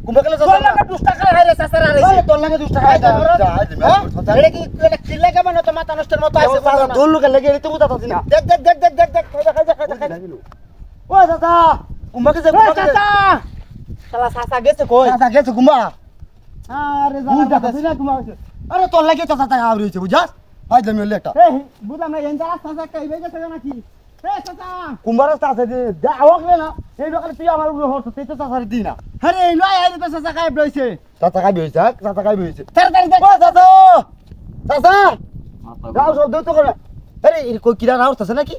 কুম্ভকেলে তোর লাগে 2 টাকা হাইরে সাসারা রে তোর লাগে 2 টাকা হাইরে এটা কি এটা কিলে কেমন তো মাথা নষ্টের মতো আছে দোল লোকে লাগে এতে বুঝাতাছি না দেখ ও দাদা কুম্ভকে যে চাচা শালা সাসা গেছে কই সাসা গেছে কুম্ভা আরে বুঝাতাছি না কুম্ভা আরে তোর লাগে তো চাচা আউরি হইছে বুঝাস হাই জমি হলে একটা এই বুঝলাম না এন জারা সাসা কই বেগে গেছে নাকি এই চাচা কুম্ভার রাস্তা আছে যে দাওক না এই দোকানে তুই আমার উপরে হচ্ছে তুই তো চাচারে দি না আরে এই লয় আইলে তো চাচা কাই বইছে চাচা কাই বইছে তাড়াতাড়ি দেখ ও চাচা চাচা যাও সব দে তো করে আরে এই কই কিরা রাউস আছে নাকি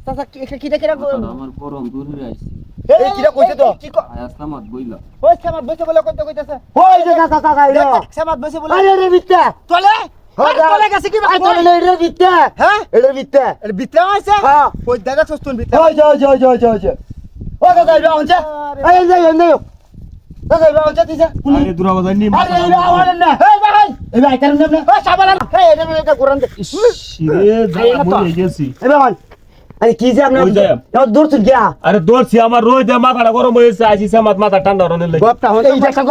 চাচা কিরা আমার গরম দূরে আইছি এই কিরা কইছে তো আসলামত বইলা ওই সামাদ বইছে বলে কইতেছে ওই যে চাচা কাইলো সামাদ বইছে বলে আরে রে বিত্তা চলে চলে গেছে কি ভাই চলে রে বিত্তা হ্যাঁ এটা বিত্তা আছে হ্যাঁ কই দাদা সস্তুন বিত্তা ওই যা ও দাদা ইবা হচ্ছে এই যাই দাদা ইবা হচ্ছে দিছে আরে দূরা বাজার নি আরে ইবা আওয়ালেন না এই ভাই কারণ না ও সাবালান এই এটা কোরআন দে রে যা বলে গেছি এই ভাই আরে কি যে আপনি দূর থেকে গিয়া আরে দৌড়ছি আমার রোজ দে মাথাটা গরম হয়েছে আইছি সামাত মাথা ঠান্ডা হরনের লাগি বাপটা হচ্ছে এই দেখা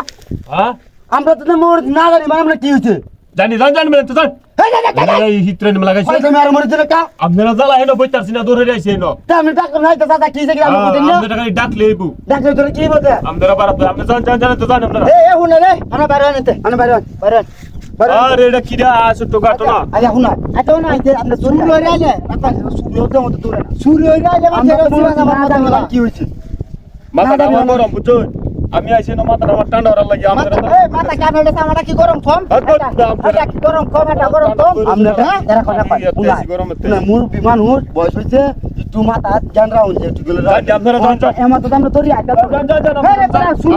হ্যাঁ আমরা তো মোর না জানি মানে কি হইছে জানি তো জান এই হিত্রে নিম লাগাইছে ওই তুমি আর মোর দিলে কা আপনারা জ্বালা হেনো বইতারছি না দৌড়ে আইছে হেনো তা আমি ডাক নাই তো দাদা কি যে আমি বুঝিনা আপনারা খালি ডাকলে আইবো ডাকলে তোর কি বলতে আপনারা বারা আপনি জান তো জান আপনারা এ হুনা রে আনা বাইরে আরে এটা কিরা ছোট গাটো না আরে হুনা আতো না এই আপনি চুরি হই রাইলে চুরি হতে মত দূরে না চুরি হই রাইলে মানে কি হইছে মাথাটা আমার গরম বুঝছো আমি আইছি না মাথাটা আমার ঠান্ডা হওয়ার লাগি আমরা এই মাথা কেন এটা আমরা কি গরম কম এটা কি গরম কম এটা গরম কম আমরা এরা কথা কই না মুর বিমান হুর বয়স হইছে একটু মাথা জ্ঞান রাউন যে একটু গেলে আপনারা জান এমা তো আমরা তোরি আইতা আরে বড় শুরু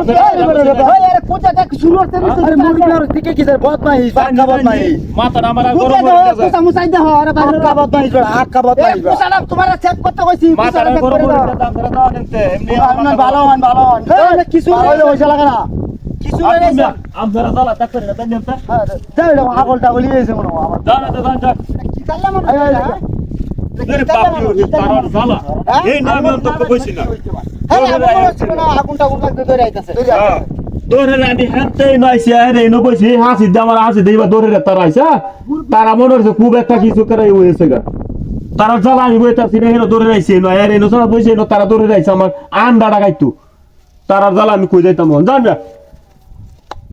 আরে কোথা থেকে শুরু করতে আরে মুর বিমান থেকে কি স্যার বহুত নাই কাবাত নাই মাথাটা আমার গরম হয়ে গেছে তো মুসাই দে আরে বাইরে কাবাত নাই আট কাবাত নাই মুসালা তোমার সেট করতে কইছি মাথাটা গরম হয়ে গেছে আপনারা দাও নিতে এমনি আপনার ভালো হন কিছু হইলে হইছে লাগা না কিছু হইলে আপনারা জ্বালা তাক করে দেন নিতে যাই দাও আগলটা বলি এসে মনে আমার জান কি করলাম আরে বাপরে তার জ্বালা এই নামে তো কইছি না আগুনটা লাগতে ধরে আইতাছে দৌড়ে রানি হাতে নাইছে আরে এনো বসে হাসি দে আমার হাসি দেবা দৌড়ে তার আইছা তারা মনে হচ্ছে খুব একটা কিছু করে হইছে গা তারা জ্বালা আমি বইতাছি না হেনো দৌড়ে আইছে না আরে এনো সব বসে এনো তারা দৌড়ে আইছে আমার আন্ডাটা খাইতো তারা জ্বালা আমি কই যাইতাম জান